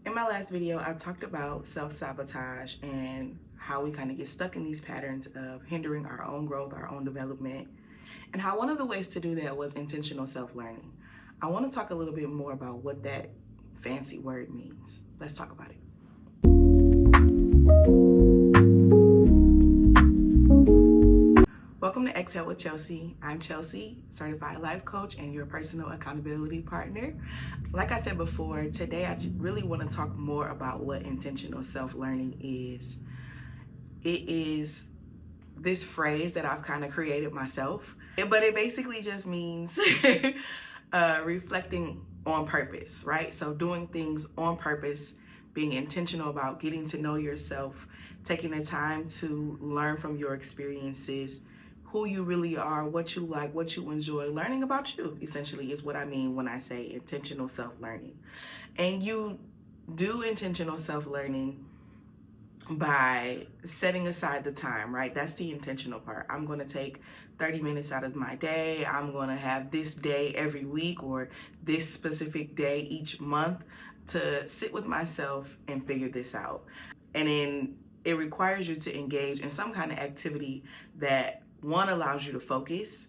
In my last video, I talked about self-sabotage and how we kind of get stuck in these patterns of hindering our own growth, our own development, and how one of the ways to do that was intentional self-learning. I want to talk a little bit more about what that fancy word means. Let's talk about it. Welcome to Exhale with Chelsea. I'm Chelsea, certified life coach and your personal accountability partner. Like I said before, today I really want to talk more about what intentional self-learning is. It is this phrase that I've kind of created myself, but it basically just means reflecting on purpose, right? So doing things on purpose, being intentional about getting to know yourself, taking the time to learn from your experiences, who you really are, what you like, what you enjoy, learning about you, essentially, is what I mean when I say intentional self-learning. And you do intentional self-learning by setting aside the time, right? That's the intentional part. I'm going to take 30 minutes out of my day. I'm going to have this day every week or this specific day each month to sit with myself and figure this out. And then it requires you to engage in some kind of activity that one allows you to focus.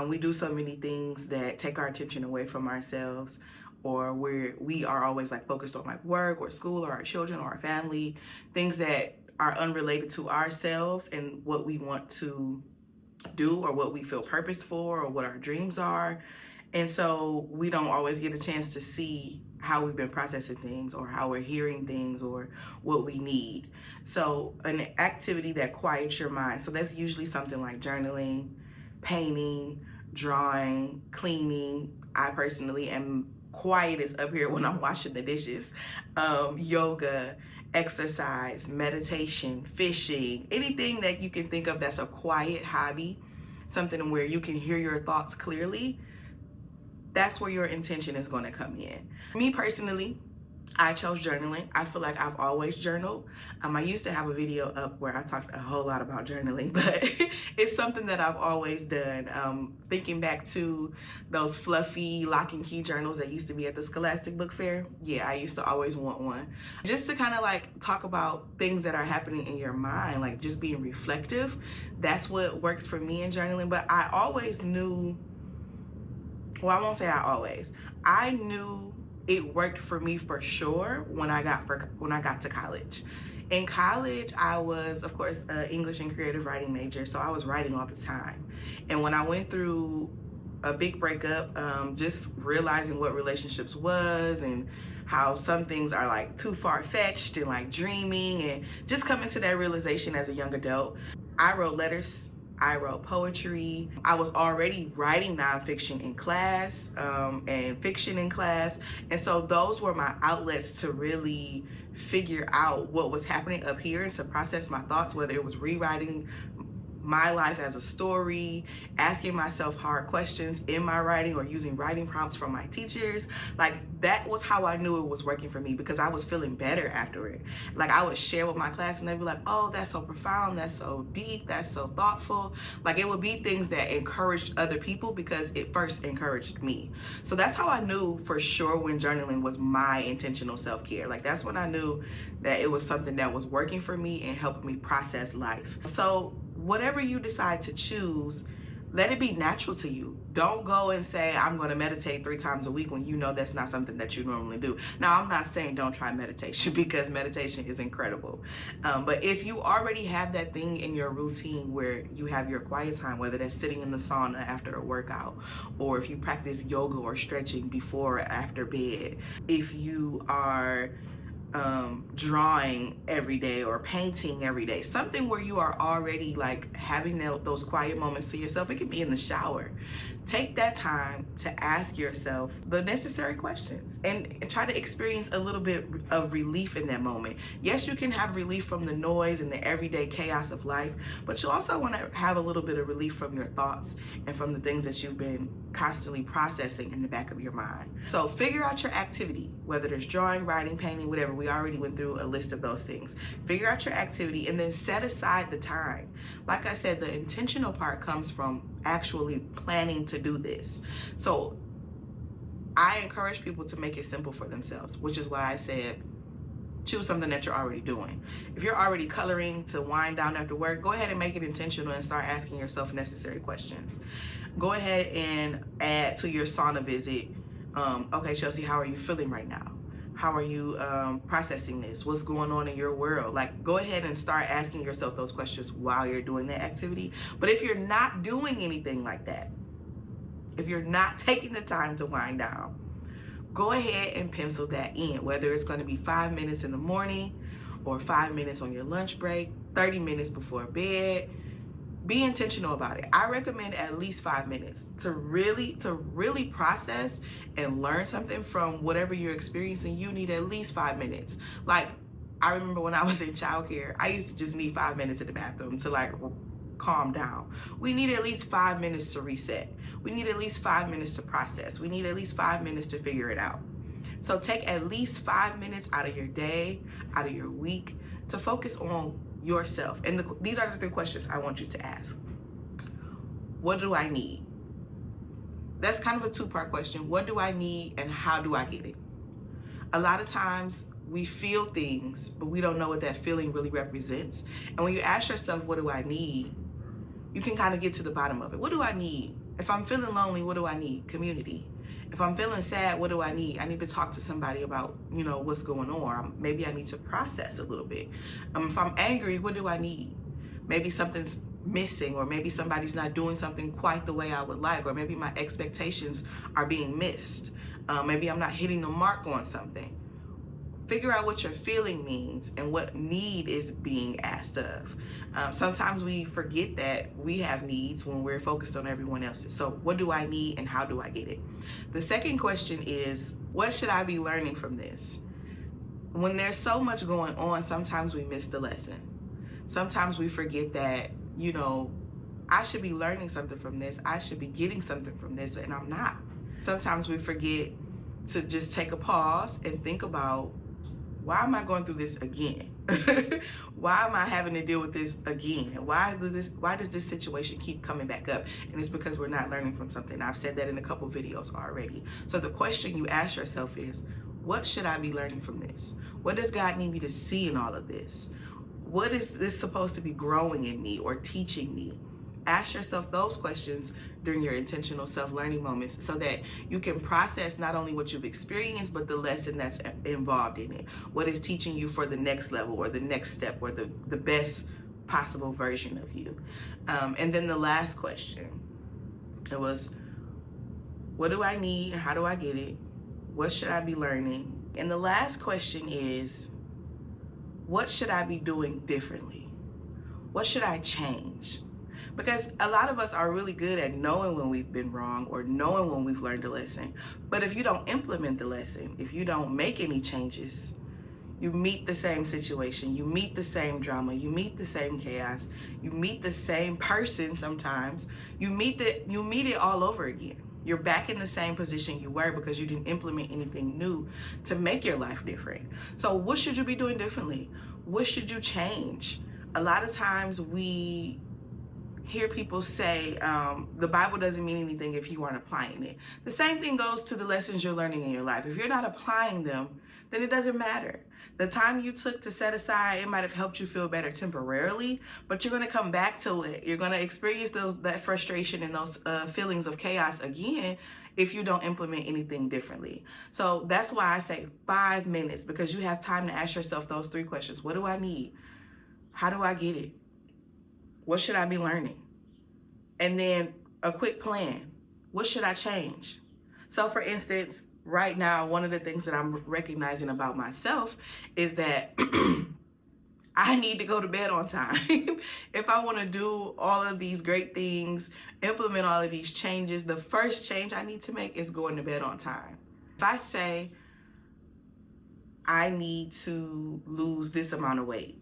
We do so many things that take our attention away from ourselves, or where we are always like focused on like work or school or our children or our family, things that are unrelated to ourselves and what we want to do or what we feel purpose for or what our dreams are. And so we don't always get a chance to see how we've been processing things or how we're hearing things or what we need. So an activity that quiets your mind. So that's usually something like journaling, painting, drawing, cleaning. I personally am quietest up here when I'm washing the dishes. Yoga, exercise, meditation, fishing, anything that you can think of that's a quiet hobby, something where you can hear your thoughts clearly. That's where your intention is going to come in. Me personally, I chose journaling. I feel like I've always journaled. I used to have a video up where I talked a whole lot about journaling, but it's something that I've always done. Thinking back to those fluffy lock and key journals that used to be at the Scholastic Book Fair. Yeah, I used to always want one. Just to kind of like talk about things that are happening in your mind, like just being reflective. That's what works for me in journaling. But I always knew, well, I won't say I knew it worked for me for sure when I got to college. In college, I was, of course, an English and creative writing major, so I was writing all the time. And when I went through a big breakup, just realizing what relationships was and how some things are like too far-fetched and like dreaming, and just coming to that realization as a young adult, I wrote letters. I wrote poetry. I was already writing nonfiction in class and fiction in class. And so those were my outlets to really figure out what was happening up here and to process my thoughts, whether it was rewriting my life as a story, asking myself hard questions in my writing, or using writing prompts from my teachers. Like, that was how I knew it was working for me, because I was feeling better after it. Like, I would share with my class and they'd be like, oh, that's so profound, that's so deep, that's so thoughtful. Like, it would be things that encouraged other people because it first encouraged me. So that's how I knew for sure when journaling was my intentional self-care. Like, that's when I knew that it was something that was working for me and helping me process life. So whatever you decide to choose, let it be natural to you. Don't go and say, I'm going to meditate 3 times a week when you know that's not something that you normally do. Now, I'm not saying don't try meditation, because meditation is incredible. But if you already have that thing in your routine where you have your quiet time, whether that's sitting in the sauna after a workout, or if you practice yoga or stretching before or after bed, if you are drawing every day or painting every day, something where you are already like having those quiet moments to yourself. It can be in the shower. Take that time to ask yourself the necessary questions and try to experience a little bit of relief in that moment. Yes, you can have relief from the noise and the everyday chaos of life, but you also want to have a little bit of relief from your thoughts and from the things that you've been constantly processing in the back of your mind. So figure out your activity, whether it's drawing, writing, painting, whatever. We already went through a list of those things. Figure out your activity and then set aside the time. Like I said, the intentional part comes from actually planning to do this. So I encourage people to make it simple for themselves, which is why I said choose something that you're already doing. If you're already coloring to wind down after work, go ahead and make it intentional and start asking yourself necessary questions. Go ahead and add to your sauna visit, okay, Chelsea, how are you feeling right now? How are you processing this? What's going on in your world? Like, go ahead and start asking yourself those questions while you're doing that activity. But if you're not doing anything like that, if you're not taking the time to wind down, go ahead and pencil that in, whether it's going to be 5 minutes in the morning or 5 minutes on your lunch break, 30 minutes before bed. Be intentional about it. I recommend at least 5 minutes to really process and learn something from whatever you're experiencing. You need at least 5 minutes. Like, I remember when I was in childcare, I used to just need 5 minutes in the bathroom to like calm down. We need at least 5 minutes to reset. We need at least 5 minutes to process. We need at least 5 minutes to figure it out. So take at least 5 minutes out of your day, out of your week, to focus on yourself. And these are the 3 questions I want you to ask. What do I need? That's kind of a 2-part question. What do I need and how do I get it? A lot of times we feel things, but we don't know what that feeling really represents. And when you ask yourself, what do I need? You can kind of get to the bottom of it. What do I need? If I'm feeling lonely, what do I need? Community. If I'm feeling sad, what do I need? I need to talk to somebody about, what's going on. Maybe I need to process a little bit. If I'm angry, what do I need? Maybe something's missing, or maybe somebody's not doing something quite the way I would like, or maybe my expectations are being missed. Maybe I'm not hitting the mark on something. Figure out what your feeling means and what need is being asked of. Sometimes we forget that we have needs when we're focused on everyone else's. So what do I need and how do I get it? The second question is, what should I be learning from this? When there's so much going on, sometimes we miss the lesson. Sometimes we forget that, I should be learning something from this. I should be getting something from this, and I'm not. Sometimes we forget to just take a pause and think about, why am I going through this again? Why am I having to deal with this again? Why does this situation keep coming back up? And it's because we're not learning from something. I've said that in a couple videos already. So the question you ask yourself is, what should I be learning from this? What does God need me to see in all of this? What is this supposed to be growing in me or teaching me? Ask yourself those questions during your intentional self-learning moments so that you can process not only what you've experienced, but the lesson that's involved in it. What is teaching you for the next level or the next step or the best possible version of you. And then the last question, it was, what do I need and how do I get it? What should I be learning? And the last question is, what should I be doing differently? What should I change? Because a lot of us are really good at knowing when we've been wrong or knowing when we've learned a lesson. But if you don't implement the lesson, if you don't make any changes, you meet the same situation, you meet the same drama, you meet the same chaos, you meet the same person sometimes, you meet it all over again. You're back in the same position you were because you didn't implement anything new to make your life different. So what should you be doing differently? What should you change? A lot of times we hear people say, the Bible doesn't mean anything if you aren't applying it. The same thing goes to the lessons you're learning in your life. If you're not applying them, then it doesn't matter. The time you took to set aside, it might have helped you feel better temporarily, but you're going to come back to it. You're going to experience that frustration and those feelings of chaos again if you don't implement anything differently. So that's why I say 5 minutes, because you have time to ask yourself those 3 questions. What do I need? How do I get it? What should I be learning? And then a quick plan. What should I change? So for instance, right now, one of the things that I'm recognizing about myself is that I need to go to bed on time. If I want to do all of these great things, implement all of these changes, the first change I need to make is going to bed on time. If I say I need to lose this amount of weight,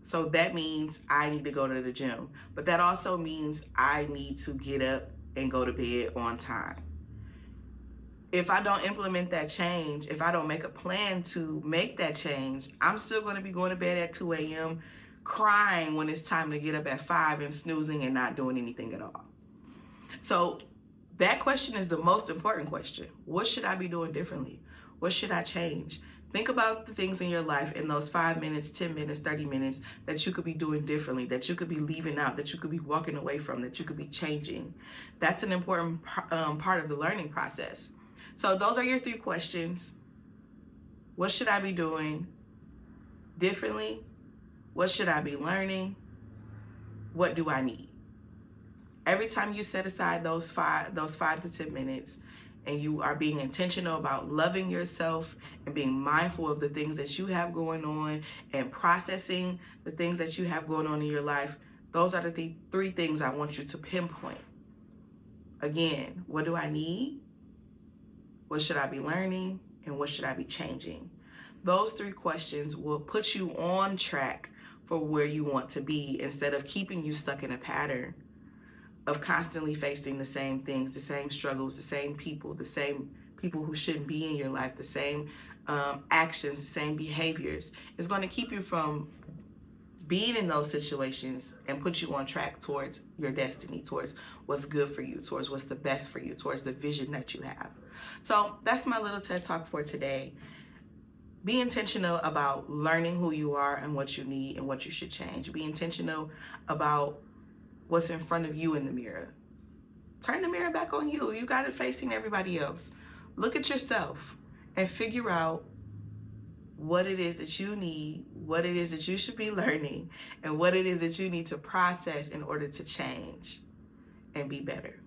so that means I need to go to the gym, but that also means I need to get up and go to bed on time. If I don't implement that change, if I don't make a plan to make that change, I'm still going to be going to bed at 2 a.m. crying when it's time to get up at 5 and snoozing and not doing anything at all. So that question is the most important question. What should I be doing differently? What should I change? Think about the things in your life in those 5 minutes, 10 minutes, 30 minutes that you could be doing differently, that you could be leaving out, that you could be walking away from, that you could be changing. That's an important part of the learning process. So those are your 3 questions. What should I be doing differently? What should I be learning? What do I need? Every time you set aside those 5 to 10 minutes and you are being intentional about loving yourself and being mindful of the things that you have going on and processing the things that you have going on in your life, those are the 3 things I want you to pinpoint. Again, what do I need? What should I be learning? And what should I be changing? Those 3 questions will put you on track for where you want to be instead of keeping you stuck in a pattern of constantly facing the same things, the same struggles, the same people who shouldn't be in your life, the same actions, the same behaviors. It's going to keep you from being in those situations and put you on track towards your destiny, towards what's good for you, towards what's the best for you, towards the vision that you have. So that's my little TED Talk for today. Be intentional about learning who you are and what you need and what you should change. Be intentional about what's in front of you in the mirror. Turn the mirror back on you. You got it facing everybody else. Look at yourself and figure out what it is that you need, what it is that you should be learning, and what it is that you need to process in order to change and be better.